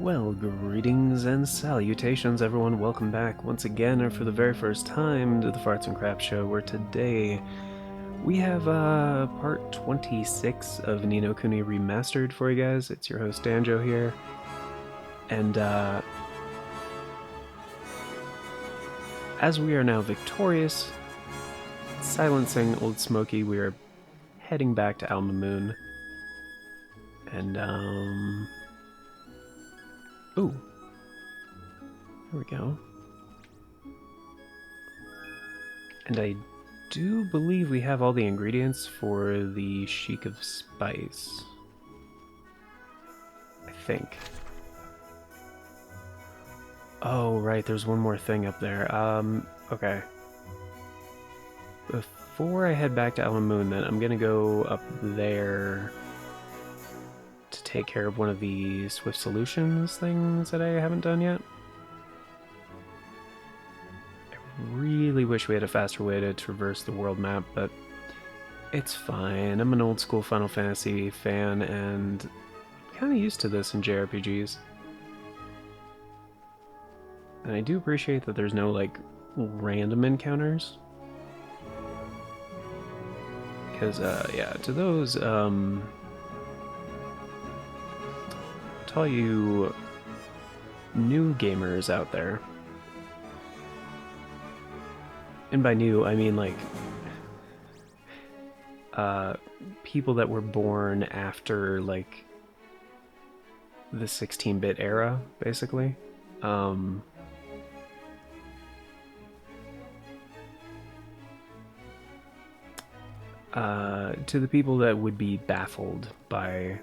Well, greetings and salutations, everyone. Welcome back once again, and for the very first time, to the Farts and Crap Show, where today we have part 26 of Ni no Kuni Remastered for you guys. It's your host, Danjo, here. And as we are now victorious, silencing Old Smoky, we are heading back to Alma Moon. And, ooh. There we go. And I do believe we have all the ingredients for the Sheik of Spice. I think. Oh, right, there's one more thing up there. Okay. Before I head back to Alma Moon, then, I'm gonna go up there to take care of one of the Swift Solutions things that I haven't done yet. I really wish we had a faster way to traverse the world map, but it's fine. I'm an old school Final Fantasy fan, and I'm kind of used to this in JRPGs. And I do appreciate that there's no, like, random encounters. Because, yeah, to those, to all you new gamers out there, and by new, I mean, like, people that were born after, like, the 16-bit era, basically. To the people that would be baffled by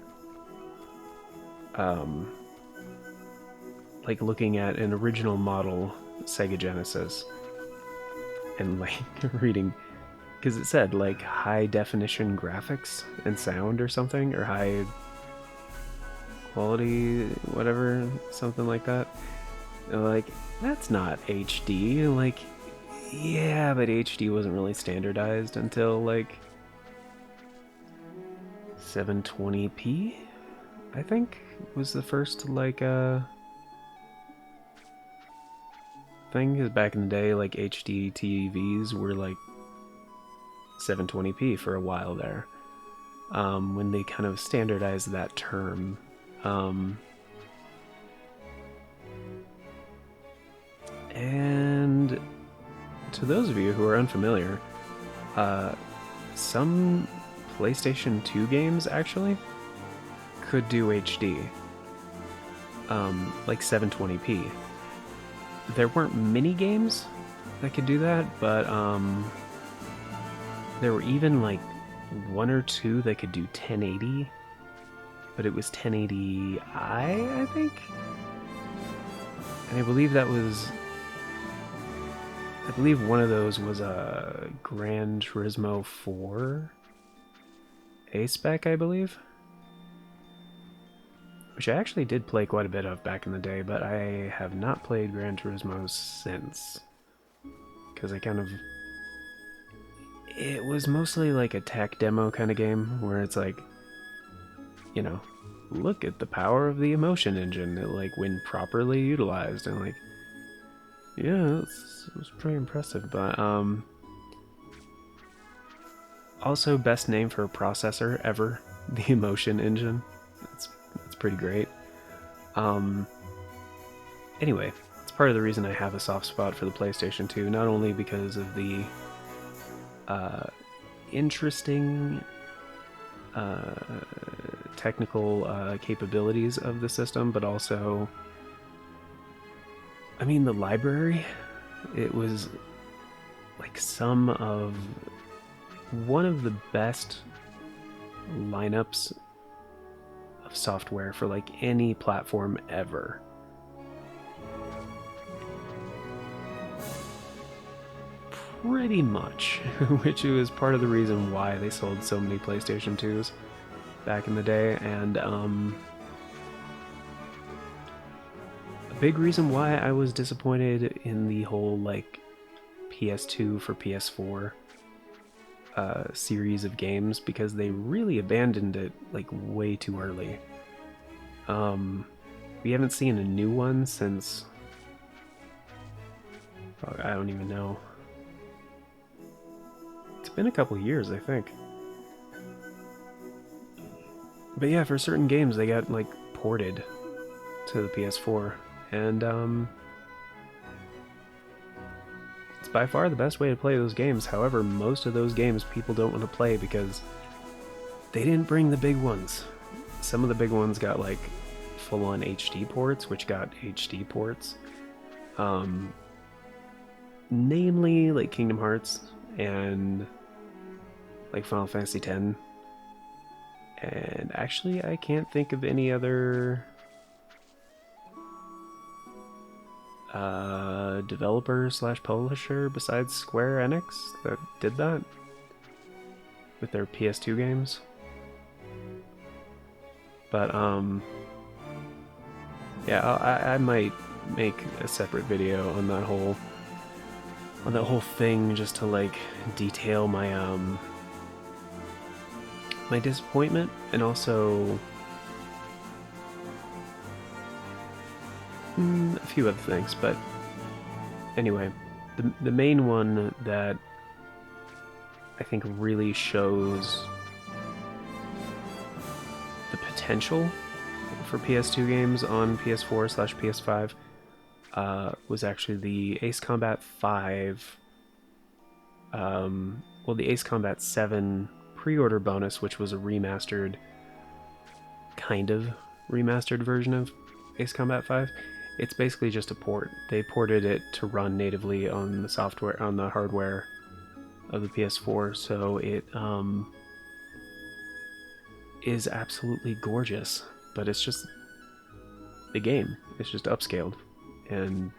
like looking at an original model Sega Genesis and like reading, because it said like high definition graphics and sound or something, or high quality whatever, something like that. Like, that's not HD. Like, yeah, but HD wasn't really standardized until like 720p, I think, was the first like thing. Because back in the day, like HD TVs were like 720p for a while there, when they kind of standardized that term. And to those of you who are unfamiliar, some PlayStation 2 games actually could do HD, like 720p. There weren't many games that could do that, but there were even like one or two that could do 1080, but it was 1080i, I think. And I believe one of those was a Gran Turismo 4 A-Spec, I believe. Which I actually did play quite a bit of back in the day, but I have not played Gran Turismo since. Because it was mostly like a tech demo kind of game, where it's like, you know, look at the power of the emotion engine, like when properly utilized, and like, yeah, it was pretty impressive. But also, best name for a processor ever, the emotion engine. It's pretty great. Anyway, it's part of the reason I have a soft spot for the PlayStation 2, not only because of the interesting technical capabilities of the system, but also, I mean, the library. It was like one of the best lineups of software for like any platform ever. Pretty much, which was part of the reason why they sold so many PlayStation 2s back in the day, and a big reason why I was disappointed in the whole like PS2 for PS4 series of games, because they really abandoned it like way too early. We haven't seen a new one since... Fuck, I don't even know. It's been a couple years, I think. But yeah, for certain games, they got, like, ported to the PS4. And, it's by far the best way to play those games. However, most of those games people don't want to play because they didn't bring the big ones. Some of the big ones got, like, full-on HD ports, which got HD ports. Namely, like, Kingdom Hearts and, like, Final Fantasy X. And actually, I can't think of any other developer slash publisher besides Square Enix that did that with their PS2 games. But yeah, I might make a separate video on that whole thing, just to like detail my my disappointment, and also a few other things. But anyway, the main one that I think really shows the potential for PS2 games on PS4/PS5 was actually the Ace Combat 5, well, the Ace Combat 7 pre-order bonus, which was a remastered, kind of remastered version of Ace Combat 5. It's basically just a port. They ported it to run natively on the software, on the hardware of the PS4, so it is absolutely gorgeous. But it's just the game. It's just upscaled and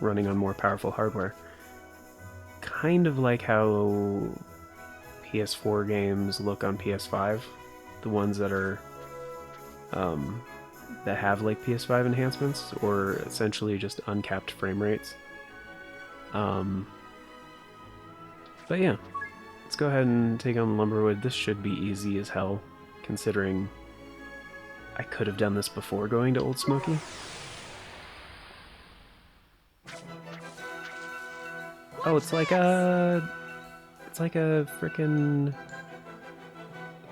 running on more powerful hardware. Kind of like how PS4 games look on PS5, the ones that are that have like PS5 enhancements, or essentially just uncapped frame rates. But yeah, let's go ahead and take on Lumberwood. This should be easy as hell, considering I could have done this before going to Old Smoky. Oh, it's like a frickin'...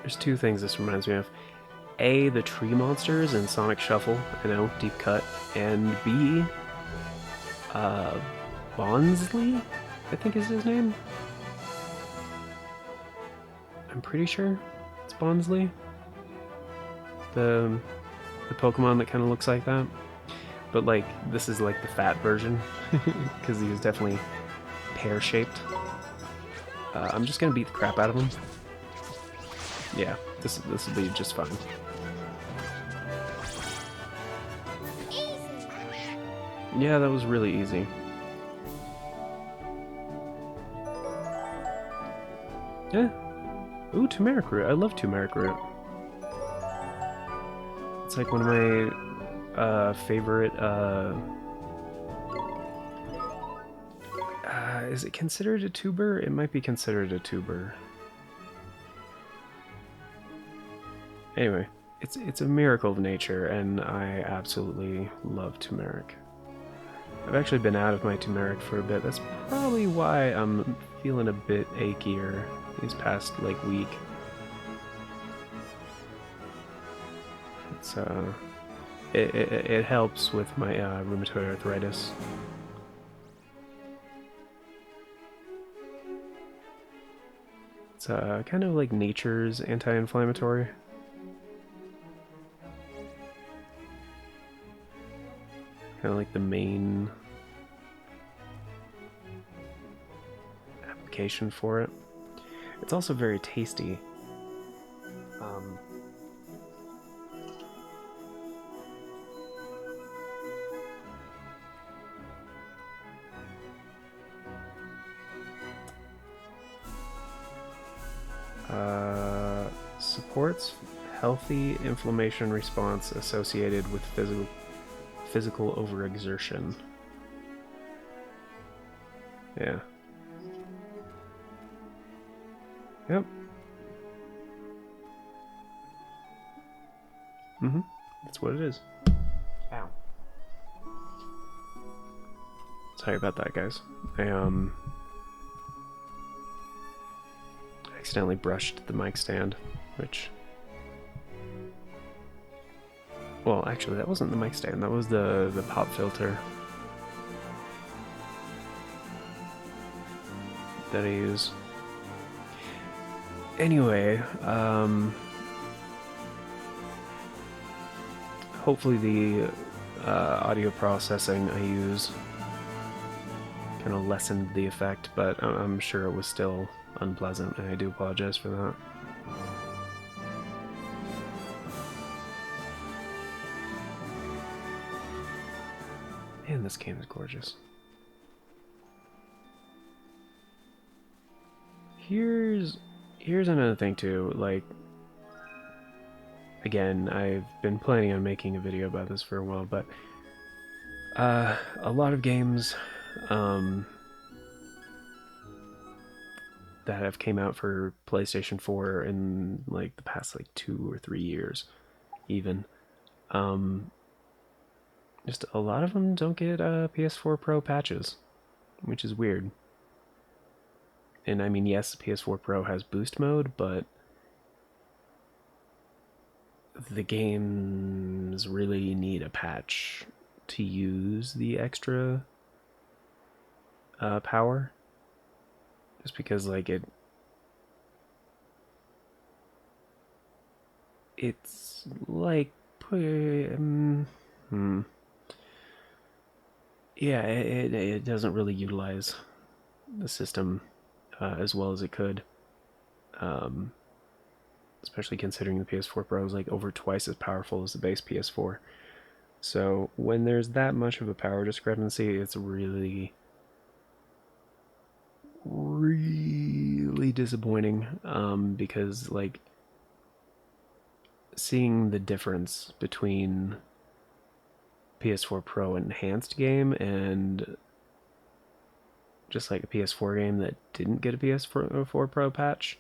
There's two things this reminds me of. A, the tree monsters in Sonic Shuffle, I know, deep cut. And B, Bonsley, I think is his name. I'm pretty sure it's Bonsley. The Pokemon that kind of looks like that. But, like, this is like the fat version, because he was definitely pear-shaped. I'm just gonna beat the crap out of him. Yeah, this will be just fine. Yeah, that was really easy. Yeah. Ooh, turmeric root. I love turmeric root. It's like one of my favorite. Is it considered a tuber? It might be considered a tuber. Anyway, it's a miracle of nature, and I absolutely love turmeric. I've actually been out of my turmeric for a bit. That's probably why I'm feeling a bit achier these past, like, week. It's it helps with my rheumatoid arthritis. It's kind of like nature's anti-inflammatory. Kind of like the main application for it. It's also very tasty. Supports healthy inflammation response associated with physical overexertion. Yeah. Yep. That's what it is. Sorry about that, guys. I accidentally brushed the mic stand, which... Well, actually, that wasn't the mic stand. That was the pop filter that I use. Anyway, hopefully the audio processing I use kind of lessened the effect, but I'm sure it was still unpleasant, and I do apologize for that. Man, this game is gorgeous. Here's another thing too, like, again, I've been planning on making a video about this for a while, but a lot of games that have came out for PlayStation 4 in like the past like 2 or 3 years even, just a lot of them don't get PS4 Pro patches, which is weird. And I mean, yes, PS4 Pro has boost mode, but the games really need a patch to use the extra power. Just because, like, it's like, yeah, it doesn't really utilize the system as well as it could. Especially considering the PS4 Pro is like over twice as powerful as the base PS4. So when there's that much of a power discrepancy, it's really, really disappointing. Because like seeing the difference between PS4 Pro enhanced game and just like a PS4 game that didn't get a PS4 Pro patch,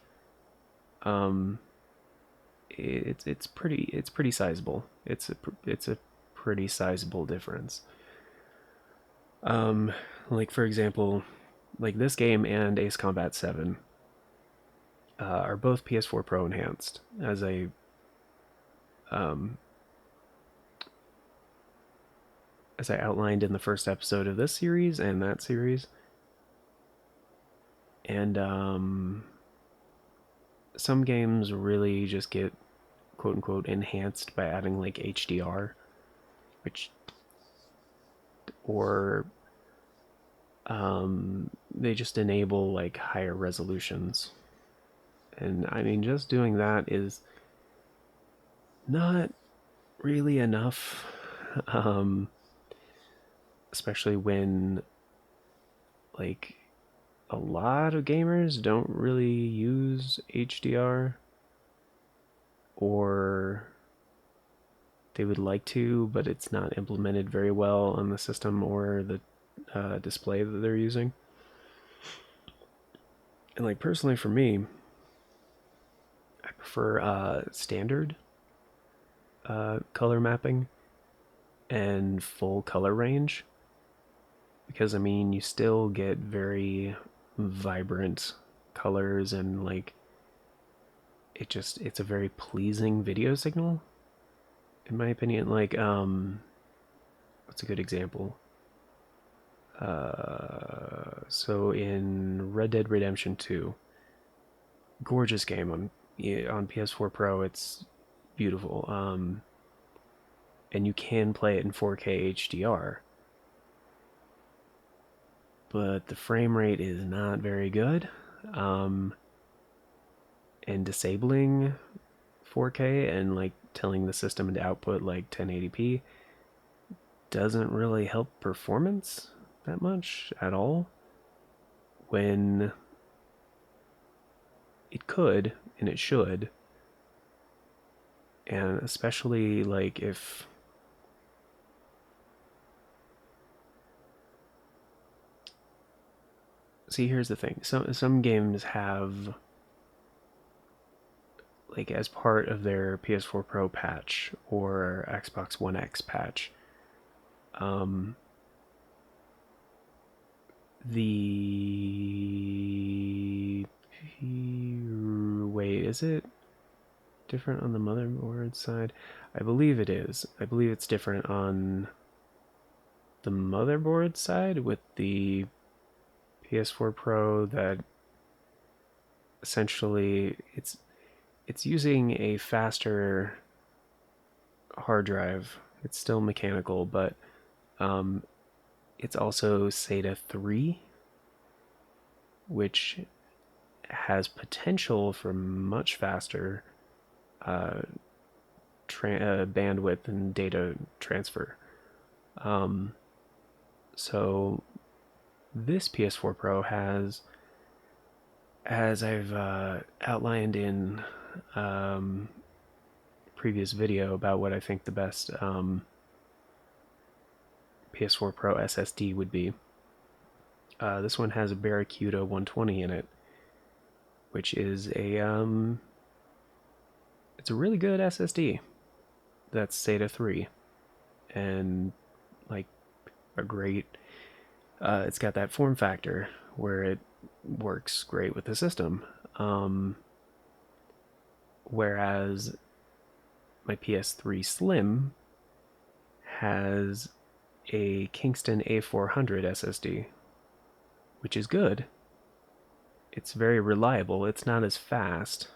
it's pretty sizable. It's a pretty sizable difference. Like for example, like this game and Ace Combat 7 are both PS4 Pro enhanced, as I outlined in the first episode of this series and that series. And some games really just get quote unquote enhanced by adding like HDR, which, or they just enable like higher resolutions. And I mean, just doing that is not really enough, especially when like a lot of gamers don't really use HDR, or they would like to, but it's not implemented very well on the system or the display that they're using. And like personally for me, I prefer standard color mapping and full color range, because I mean you still get very vibrant colors, and like it's a very pleasing video signal in my opinion. Like what's a good example? So in Red Dead Redemption 2, gorgeous game on PS4 Pro. It's beautiful. And you can play it in 4K HDR, but the frame rate is not very good. And disabling 4K and like telling the system to output like 1080p doesn't really help performance that much at all, when it could and it should. And especially like if see, here's the thing. Some games have, like, as part of their PS4 Pro patch or Xbox One X patch, The wait, is it different on the motherboard side? I believe it is. I believe it's different on the motherboard side with the PS4 Pro. That essentially it's using a faster hard drive. It's still mechanical, but um, it's also SATA 3, which has potential for much faster uh, bandwidth and data transfer. Um, so this PS4 Pro has, as I've outlined in um, previous video about what I think the best PS4 Pro SSD would be. This one has a Barracuda 120 in it, which is it's a really good SSD. That's SATA 3, and like a great. It's got that form factor where it works great with the system. Whereas my PS3 Slim has a Kingston A400 SSD, which is good. It's very reliable. It's not as fast,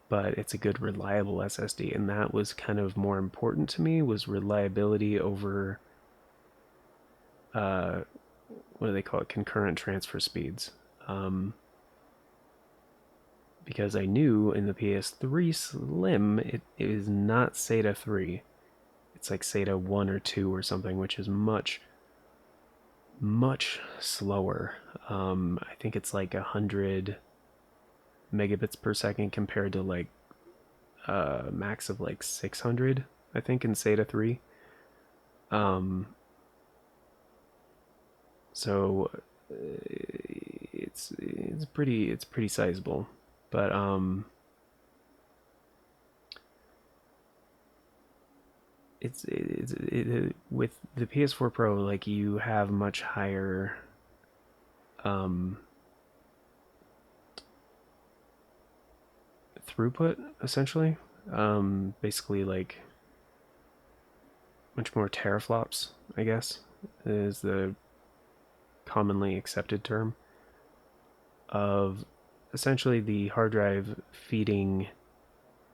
but it's a good reliable SSD, and that was kind of more important to me, was reliability over uh, what do they call it, concurrent transfer speeds. Because I knew in the PS3 Slim it is not SATA 3. It's like SATA 1 or 2 or something, which is much slower. I think it's like 100 megabits per second compared to like max of like 600, I think, in SATA 3. Um, so it's pretty sizable, but with the PS4 Pro, like, you have much higher um throughput, essentially. Basically, like, much more teraflops, I guess, is the commonly accepted term of essentially the hard drive feeding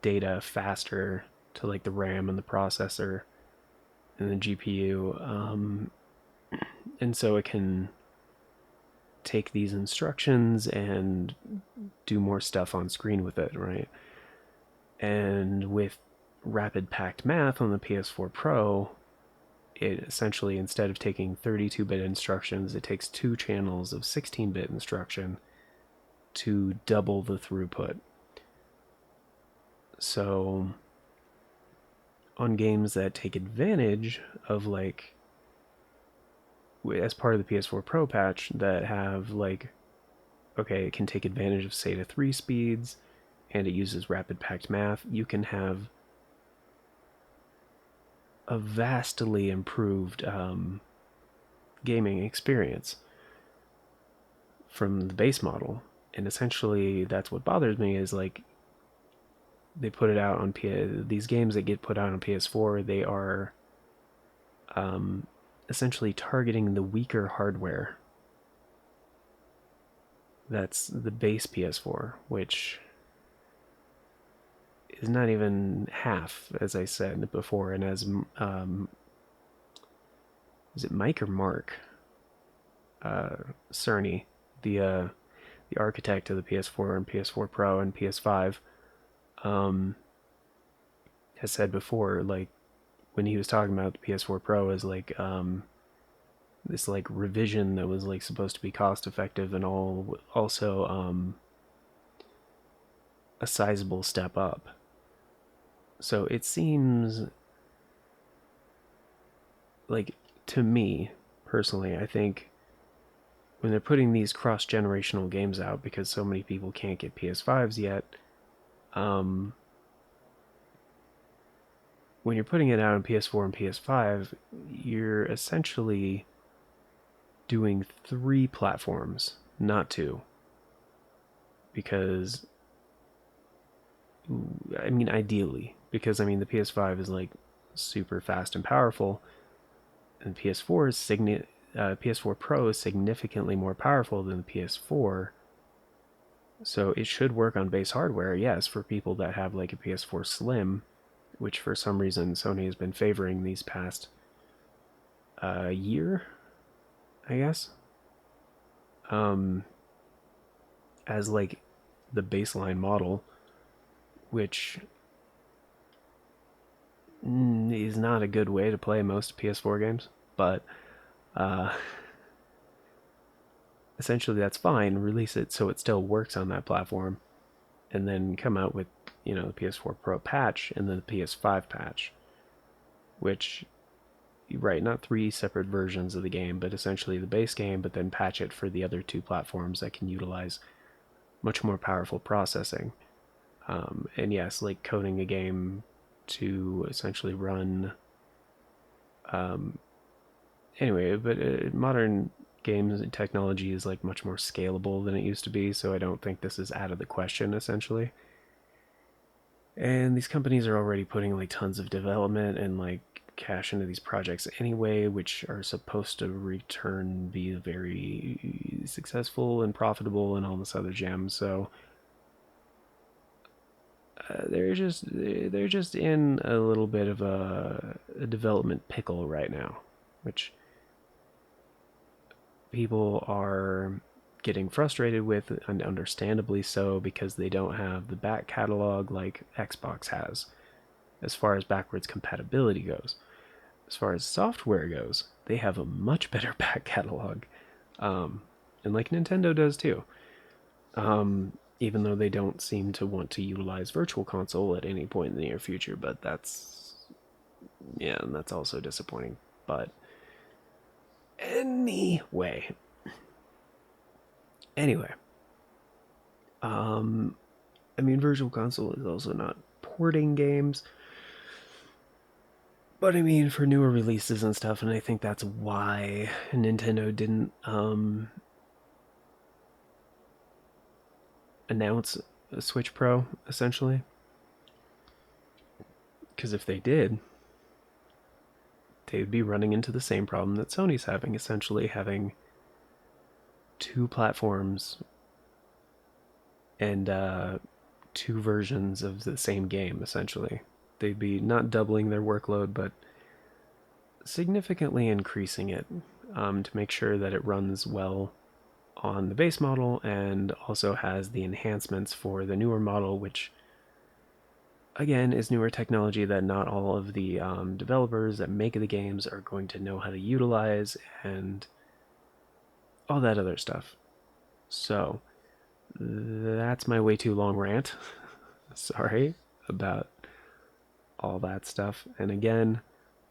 data faster to like the RAM and the processor and the GPU, and so it can take these instructions and do more stuff on screen with it, right? And with rapid packed math on the PS4 Pro, it essentially, instead of taking 32-bit instructions, it takes two channels of 16-bit instruction to double the throughput. So on games that take advantage of, like, as part of the PS4 Pro patch, that have like, okay, it can take advantage of SATA 3 speeds and it uses rapid packed math, you can have a vastly improved gaming experience from the base model. And essentially, that's what bothers me, is like, they put it out on these games that get put out on PS4, they are essentially targeting the weaker hardware. That's the base PS4, which is not even half, as I said before, and as is it Mike or Mark Cerny, the architect of the PS4 and PS4 Pro and PS5, um, has said before, like, when he was talking about the PS4 Pro as like this like revision that was like supposed to be cost effective and also a sizable step up. So it seems like, to me personally, I think when they're putting these cross-generational games out, because so many people can't get PS5s yet, um, when you're putting it out on PS4 and PS5, you're essentially doing 3 platforms, not 2. Because, I mean, ideally. Because, I mean, the PS5 is like super fast and powerful, and PS4 is PS4 Pro is significantly more powerful than the PS4. So it should work on base hardware, yes, for people that have like a PS4 Slim, which for some reason Sony has been favoring these past year, I guess, um, as like the baseline model, which is not a good way to play most PS4 games, but uh, essentially that's fine. Release it so it still works on that platform, and then come out with, you know, the PS4 Pro patch and then the PS5 patch, which, right, not 3 separate versions of the game, but essentially the base game, but then patch it for the other 2 platforms that can utilize much more powerful processing. And yes, like coding a game to essentially run. Anyway, but modern games technology is like much more scalable than it used to be, so I don't think this is out of the question, essentially. And these companies are already putting like tons of development and like cash into these projects anyway, which are supposed to return be very successful and profitable and all this other jam. So they're just in a little bit of a development pickle right now, which people are getting frustrated with, and understandably so, because they don't have the back catalog like Xbox has as far as backwards compatibility goes. As far as software goes, they have a much better back catalog, and like Nintendo does too. Even though they don't seem to want to utilize Virtual Console at any point in the near future, but that's, yeah, and that's also disappointing. But anyway, anyway, I mean, Virtual Console is also not porting games, but I mean, for newer releases and stuff, and I think that's why Nintendo didn't announce a Switch Pro, essentially. Because if they did, they'd be running into the same problem that Sony's having, essentially having 2 platforms and 2 versions of the same game, essentially. They'd be not doubling their workload, but significantly increasing it, to make sure that it runs well on the base model and also has the enhancements for the newer model, which again is newer technology that not all of the developers that make the games are going to know how to utilize, and all that other stuff. So that's my way too long rant. Sorry about all that stuff. And again,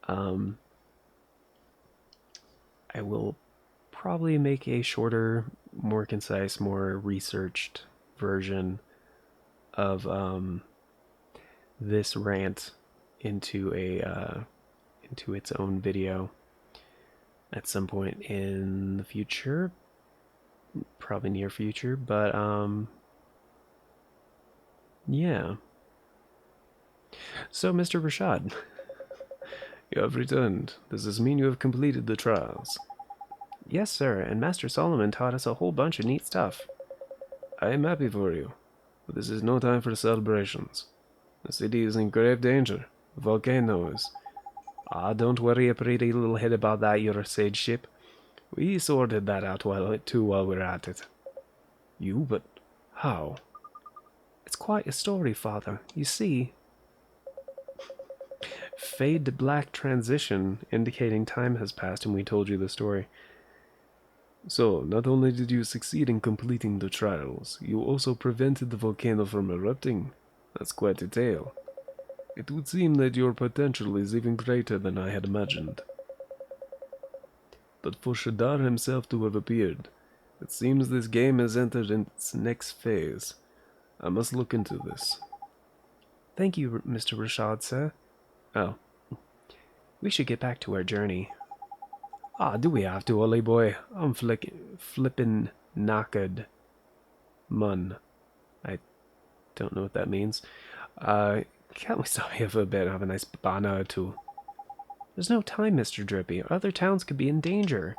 I will probably make a shorter, more concise, more researched version of this rant into into its own video at some point in the future, probably near future. But yeah. So, Mr. Rashad, you have returned. Does this mean you have completed the trials? Yes, sir, and Master Solomon taught us a whole bunch of neat stuff. I am happy for you, but this is no time for celebrations. The city is in grave danger. The volcano is. Ah, don't worry a pretty little head about that, your sage ship. We sorted that out while we're at it. You? But how? It's quite a story, Father. You see, fade to black transition, indicating time has passed and we told you the story. So, not only did you succeed in completing the trials, you also prevented the volcano from erupting. That's quite a tale. It would seem that your potential is even greater than I had imagined. But for Shadar himself to have appeared, it seems this game has entered its next phase. I must look into this. Thank you, Mr. Rashad, sir. Oh. We should get back to our journey. Ah, do we have to, Ollie boy? I'm flippin' knackered. Mun. I don't know what that means. Can't we stop here for a bit and have a nice banana or two? There's no time, Mr. Drippy. Other towns could be in danger.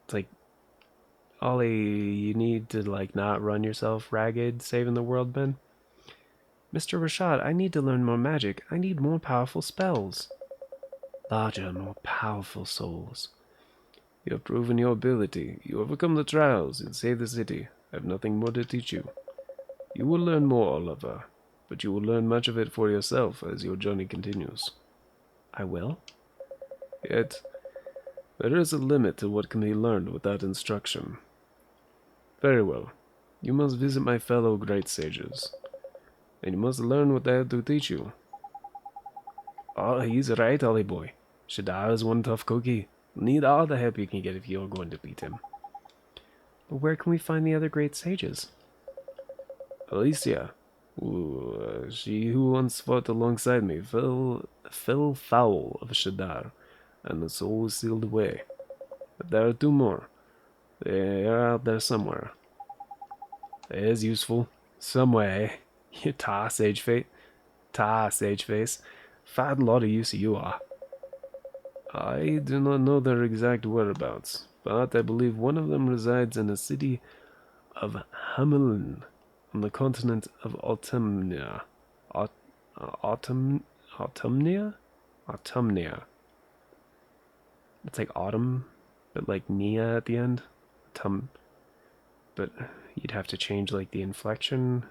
It's like, Ollie, you need to, like, not run yourself ragged saving the world, Ben. Mr. Rashad, I need to learn more magic. I need more powerful spells. Larger, more powerful souls. You have proven your ability. You overcome the trials and save the city. I have nothing more to teach you. You will learn more, Oliver, but you will learn much of it for yourself as your journey continues. I will? Yet, there is a limit to what can be learned without instruction. Very well. You must visit my fellow great sages, and you must learn what they have to teach you. Oh, he's right, Ollie boy. Shadar is one tough cookie. Need all the help you can get if you're going to beat him. But where can we find the other great sages? Alicia. Ooh, she who once fought alongside me fell foul of Shadar, and the soul was sealed away. But there are two more. They are out there somewhere. It is useful. Some way. You sage face. Fat lot of use you are. I do not know their exact whereabouts, but I believe one of them resides in the city of Hamelin, on the continent of Autumnia. Autumnia? Autumnia. It's like autumn, but like Nia at the end. But you'd have to change like the inflection.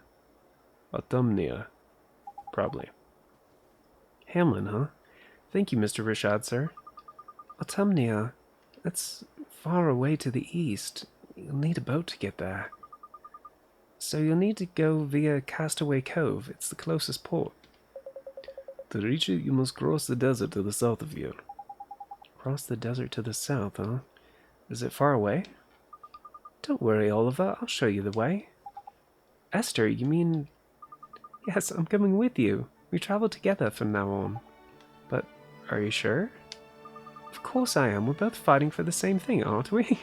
Autumnia. Probably. Hamlin, huh? Thank you, Mr. Rashad, sir. Autumnia. That's far away to the east. You'll need a boat to get there. So you'll need to go via Castaway Cove. It's the closest port. To reach it, you must cross the desert to the south of you. Cross the desert to the south, huh? Is it far away? Don't worry, Oliver. I'll show you the way. Esther, you mean... Yes, I'm coming with you. We travel together from now on. But are you sure? Of course I am. We're both fighting for the same thing, aren't we?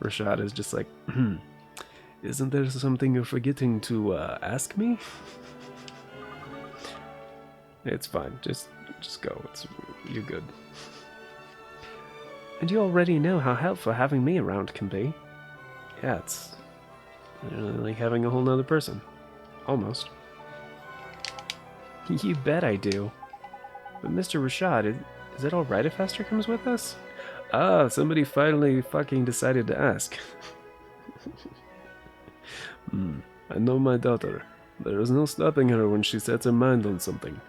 Rashad is just like, isn't there something you're forgetting to ask me? It's fine. Just go. You're good. And you already know how helpful having me around can be. Yeah, it's like having a whole nother person. Almost. You bet I do. But Mr. Rashad, is it alright if Esther comes with us? Ah, somebody finally fucking decided to ask. I know my daughter. There is no stopping her when she sets her mind on something.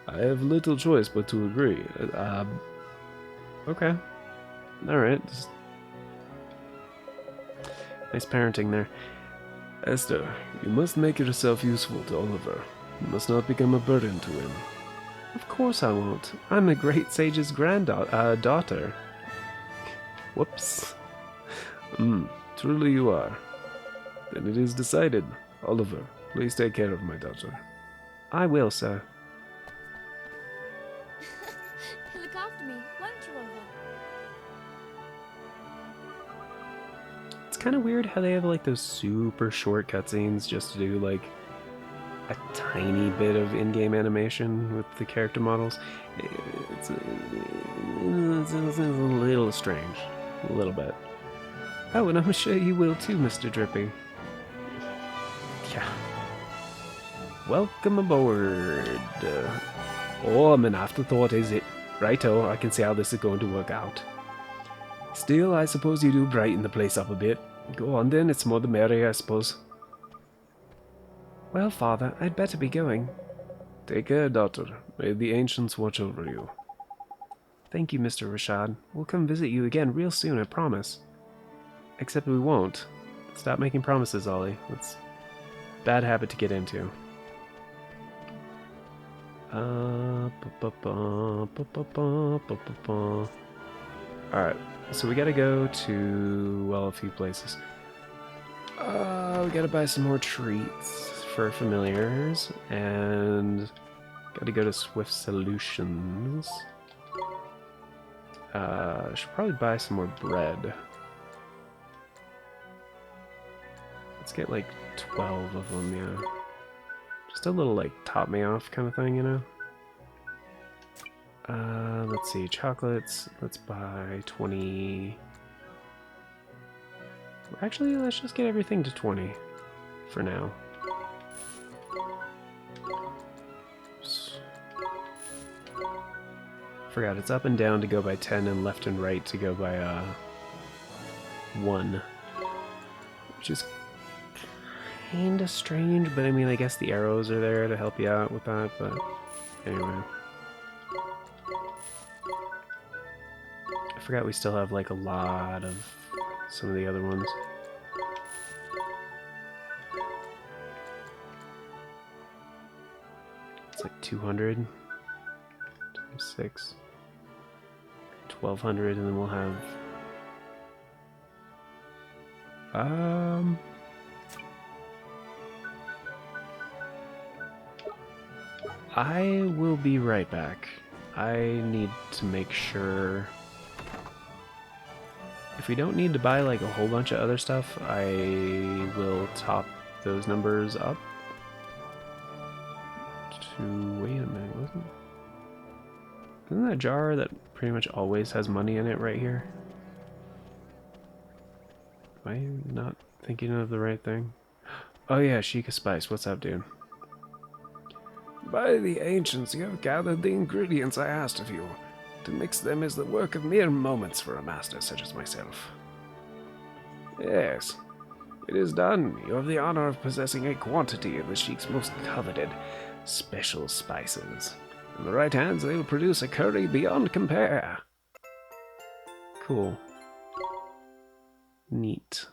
I have little choice but to agree. Okay. Alright. Nice parenting there. Esther, you must make yourself useful to Oliver. You must not become a burden to him. Of course I won't. I'm the great sage's daughter. Whoops. Truly you are. Then it is decided. Oliver, please take care of my daughter. I will, sir. Look after me, won't you, Oliver? It's kind of weird how they have like those super short cutscenes just to do like a tiny bit of in-game animation with the character models. It's a little strange. A little bit. Oh, and I'm sure you will too, Mr. Drippy. Yeah. Welcome aboard. Oh, I'm an afterthought, is it? Righto, I can see how this is going to work out. Still, I suppose you do brighten the place up a bit. Go on then, it's more the merrier, I suppose. Well, Father, I'd better be going. Take care, daughter. May the ancients watch over you. Thank you, Mr. Rashad. We'll come visit you again real soon, I promise. Except we won't. Stop making promises, Ollie. That's a bad habit to get into. Alright, so we gotta go to, well, a few places. We gotta buy some more treats for familiars, and gotta go to Swift Solutions. I should probably buy some more bread. Let's get like 12 of them, yeah. Just a little like top me off kind of thing, you know? Let's see, chocolates. Let's buy 20. Actually, let's just get everything to 20 for now. Forgot, it's up and down to go by 10 and left and right to go by 1. Which is kinda strange, but I mean, I guess the arrows are there to help you out with that, but anyway. I forgot we still have like a lot of some of the other ones. It's like 200 times 6. 1200, and then we'll have I will be right back. I need to make sure if we don't need to buy like a whole bunch of other stuff, I will top those numbers up to, wait a minute, isn't that jar that pretty much always has money in it right here? Am I not thinking of the right thing? Oh yeah, Sheikah Spice, what's up, dude? By the ancients, you have gathered the ingredients I asked of you. To mix them is the work of mere moments for a master such as myself. Yes, it is done. You have the honor of possessing a quantity of the Sheik's most coveted special spices. In the right hands, they will produce a curry beyond compare. Cool. Neat.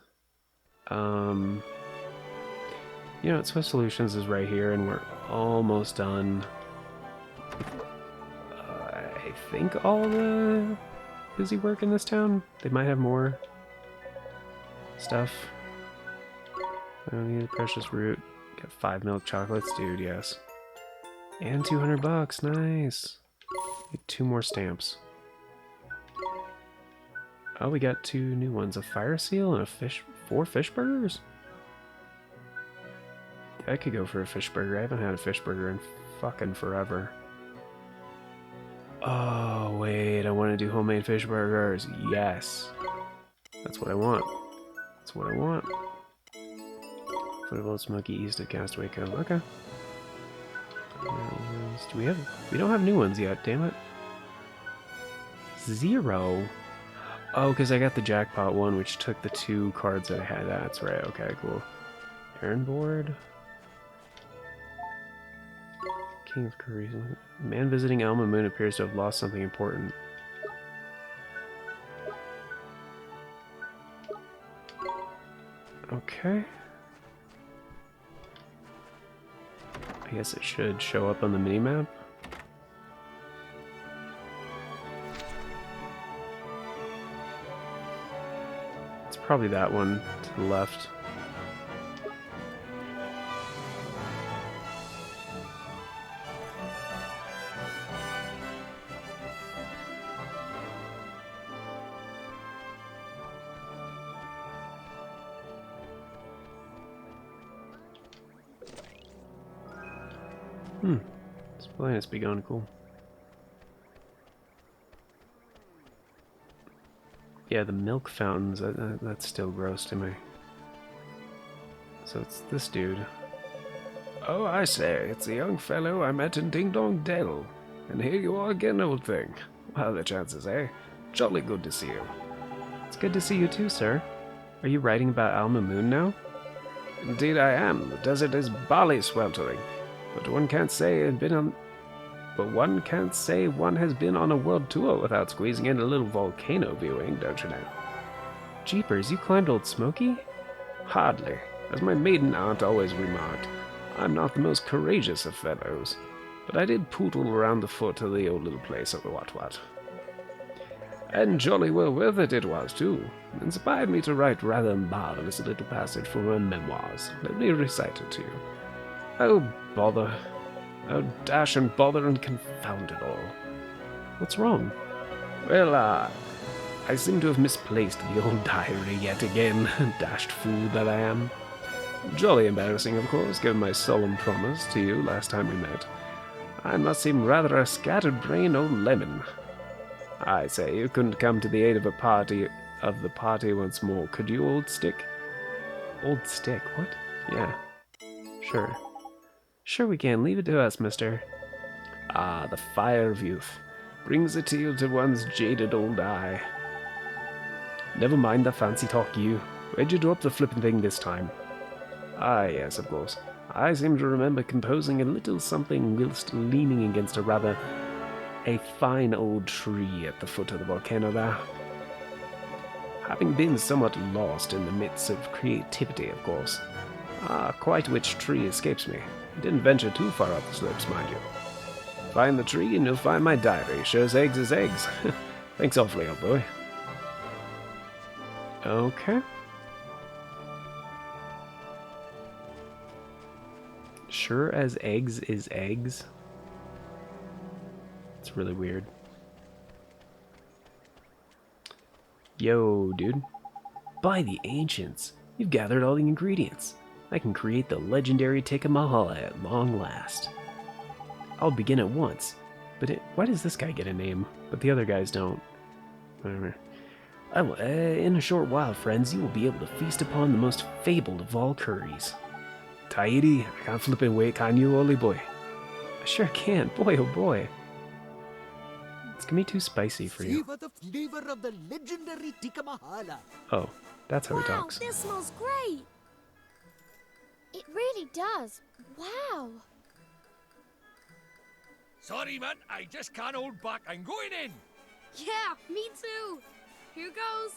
You know, Swift Solutions is right here, and we're almost done. I think all the busy work in this town. They might have more stuff. I don't need a precious root. Got 5 milk chocolates, dude. Yes. And $200. Nice. Get 2 more stamps. Oh, we got 2 new ones. A fire seal and a fish. 4 fish burgers? I could go for a fish burger. I haven't had a fish burger in fucking forever. Oh, wait. I want to do homemade fish burgers. Yes. That's what I want. That's what I want. Football Smoky East of Castaway Cove. Okay. Do we have... We don't have new ones yet, damn it. 0. Oh, because I got the jackpot one, which took the 2 cards that I had. That's right. Okay, cool. Errand board. King of Charisma. Man visiting Alma Moon appears to have lost something important. Okay. I guess it should show up on the minimap. It's probably that one to the left. This planet's begun cool. Yeah, the milk fountains, that's still gross to me. So it's this dude. Oh, I say, it's the young fellow I met in Ding Dong Dell. And here you are again, old thing. Well, the chances, eh? Jolly good to see you. It's good to see you too, sir. Are you writing about Alma Moon now? Indeed I am. The desert is barley sweltering. But one can't say one has been on a world tour without squeezing in a little volcano viewing, don't you know? Jeepers, you climbed Old Smoky? Hardly. As my maiden aunt always remarked, I'm not the most courageous of fellows, but I did poodle around the foot of the old little place of the what. And jolly well worth it was, too. It inspired me to write rather marvelous little passage from my memoirs. Let me recite it to you. Oh, bother. Oh, dash and bother and confound it all. What's wrong? Well, I seem to have misplaced the old diary yet again, dashed fool that I am. Jolly embarrassing, of course, given my solemn promise to you last time we met. I must seem rather a scattered-brained old lemon. I say, you couldn't come to the aid of the party once more, could you, old stick? Old stick, what? Yeah, sure. Sure we can, leave it to us, mister. Ah, the fire of youth brings a tear to one's jaded old eye. Never mind the fancy talk, you. Where'd you drop the flippin' thing this time? Ah, yes, of course. I seem to remember composing a little something whilst leaning against a fine old tree at the foot of the volcano there. Having been somewhat lost in the midst of creativity, of course. Quite which tree escapes me. Didn't venture too far up the slopes, mind you. Find the tree and you'll find my diary. Sure as eggs is eggs. Thanks awfully, old boy. Okay. Sure as eggs is eggs? It's really weird. Yo, dude. By the ancients, you've gathered all the ingredients. I can create the legendary Tikka Mahala at long last. I'll begin at once. But why does this guy get a name, but the other guys don't? Whatever. In a short while, friends, you will be able to feast upon the most fabled of all curries. Tahiti, I can't flippin' wait, can you, oly boy? I sure can, boy oh boy. It's gonna be too spicy for you. Savor the flavor of the legendary Tikka Mahala. Oh, that's how he Wow, talks. this smells great. It really does. Wow. Sorry, man, I just can't hold back. I'm going in. Yeah, me too. Here goes.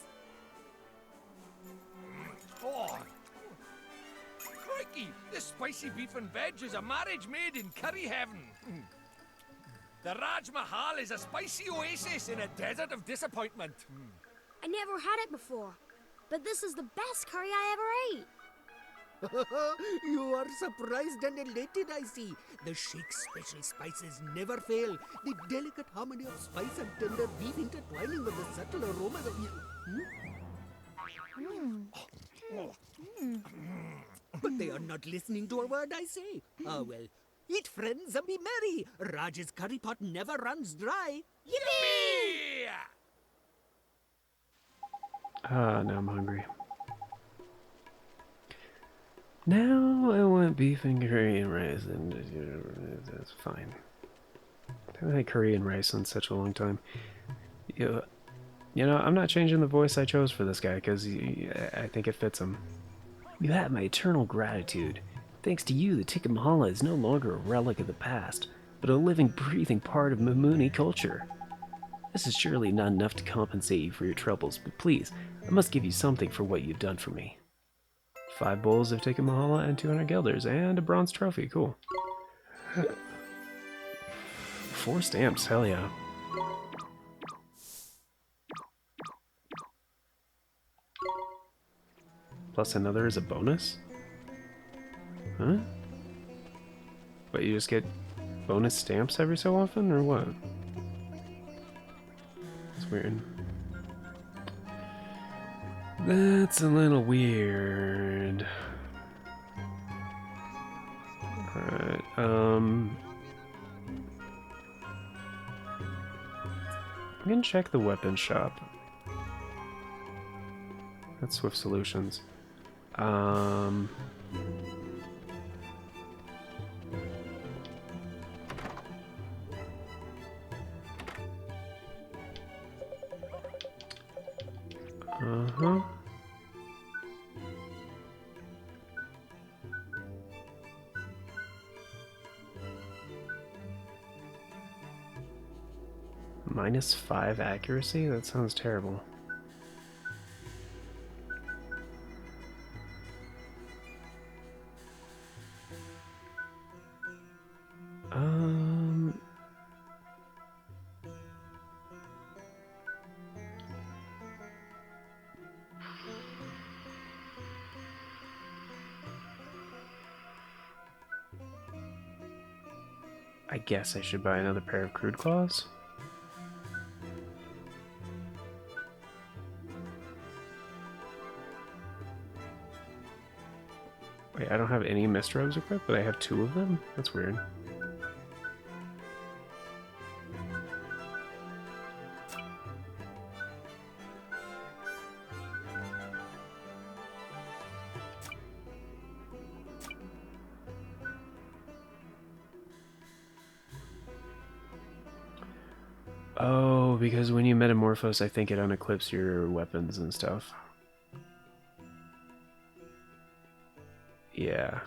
Oh, crikey, this spicy beef and veg is a marriage made in curry heaven. The Raj Mahal is a spicy oasis in a desert of disappointment. I never had it before, but this is the best curry I ever ate. You are surprised and elated, I see. The Sheikh's special spices never fail. The delicate harmony of spice and tender beef intertwining with the subtle aromas of... But they are not listening to a word I say. Ah, well. Eat, friends, and be merry. Raj's curry pot never runs dry. Yippee! Ah, now I'm hungry. Now I want beef and curry and rice, and that's fine. I haven't had curry and rice in such a long time. You know, I'm not changing the voice I chose for this guy, because I think it fits him. You have my eternal gratitude. Thanks to you, the Tikka Mahala is no longer a relic of the past, but a living, breathing part of Mamuni culture. This is surely not enough to compensate you for your troubles, but please, I must give you something for what you've done for me. 5 bowls of Tikka Mahala and 200 guilders, and a bronze trophy, cool. 4 stamps, hell yeah. Plus another is a bonus? Huh? But you just get bonus stamps every so often, or what? That's weird. That's a little weird. Alright, I'm gonna check the weapon shop. That's Swift Solutions. Uh-huh. -5 accuracy? That sounds terrible. I guess I should buy another pair of crude claws. Wait, I don't have any mist robes equipped, but I have 2 of them? That's weird. Oh, because when you metamorphose, I think it unequips your weapons and stuff. Yeah,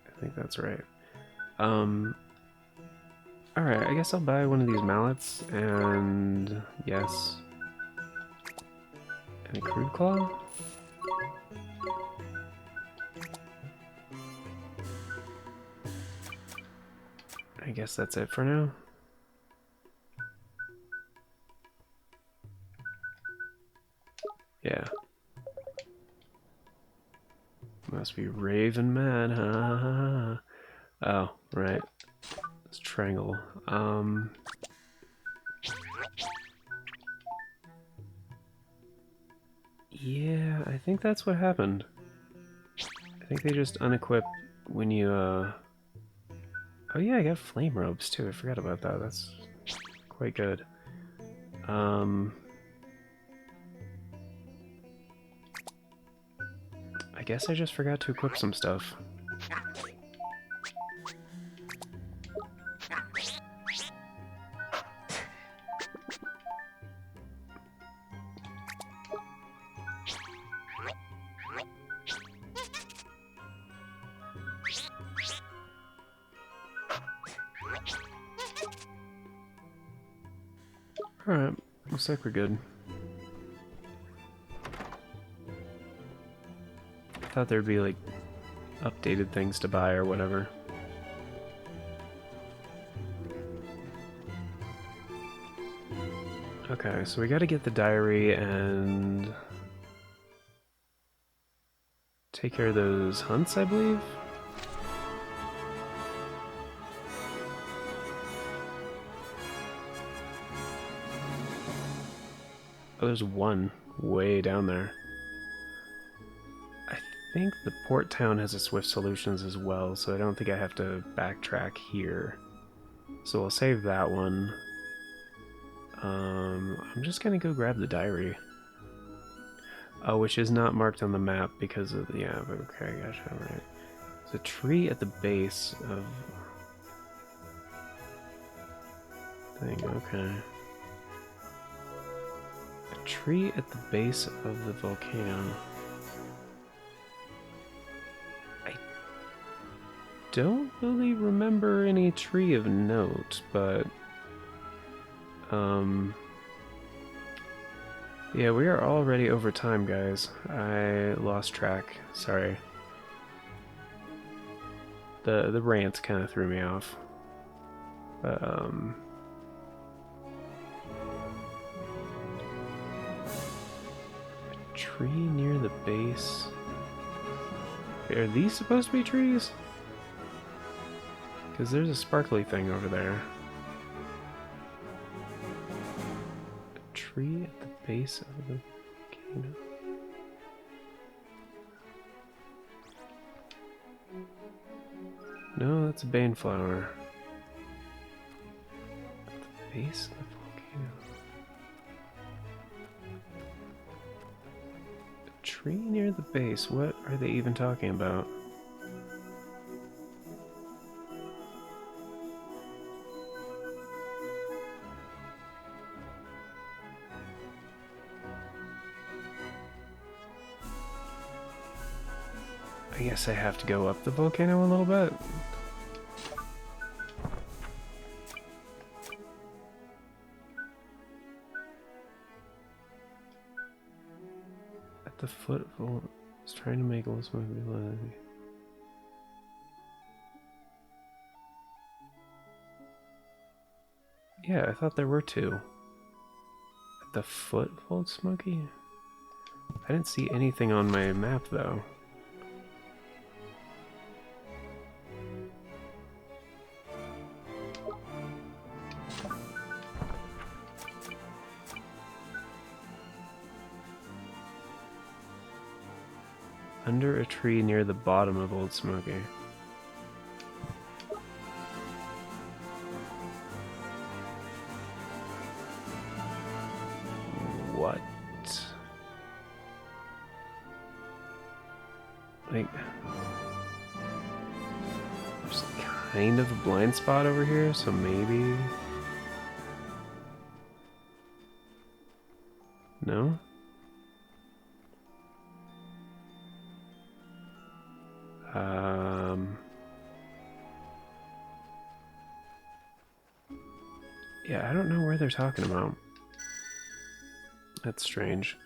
I think that's right. Alright, I guess I'll buy one of these mallets, and yes. And a crude claw? I guess that's it for now. Yeah. Must be raving mad, huh? Oh, right. It's triangle. Yeah, I think that's what happened. I think they just unequip when you, Oh yeah, I got flame robes too. I forgot about that. That's quite good. I guess I just forgot to equip some stuff. Alright, looks like we're good. Thought there'd be like updated things to buy or whatever. Okay, so we gotta get the diary and take care of those hunts, I believe? Oh, there's one way down there. I think the port town has a Swift Solutions as well, so I don't think I have to backtrack here. So we'll save that one. I'm just gonna go grab the diary. Oh, which is not marked on the map because of the... Yeah, okay, gotcha, right. There's a tree at the base of... thing, okay. A tree at the base of the volcano. I don't really remember any tree of note, but... yeah, we are already over time, guys. I lost track. Sorry. The rant kind of threw me off. But, a tree near the base. Are these supposed to be trees? Because there's a sparkly thing over there. A tree at the base of the volcano. No, that's a baneflower. At the base of the volcano. A tree near the base. What are they even talking about? I guess I have to go up the volcano a little bit. At the foot of I was trying to make a little movie. Yeah, I thought there were 2. At the foot of Old Smoky? I didn't see anything on my map though. Under a tree near the bottom of Old Smoky. What? Like, there's kind of a blind spot over here, so maybe... No? Yeah, I don't know where they're talking about. That's strange.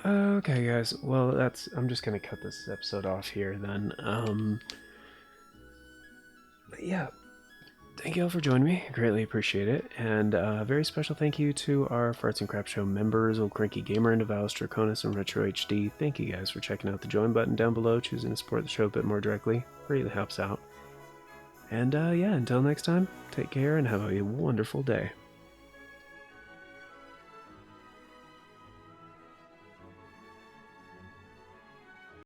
Okay, guys. Well, I'm just gonna cut this episode off here then. But yeah, thank you all for joining me. I greatly appreciate it. And a very special thank you to our Farts and Crap Show members, Old Cranky Gamer, and Devouse, Draconis, and Retro HD. Thank you guys for checking out the join button down below, choosing to support the show a bit more directly. Greatly helps out. And yeah, until next time, take care and have a wonderful day.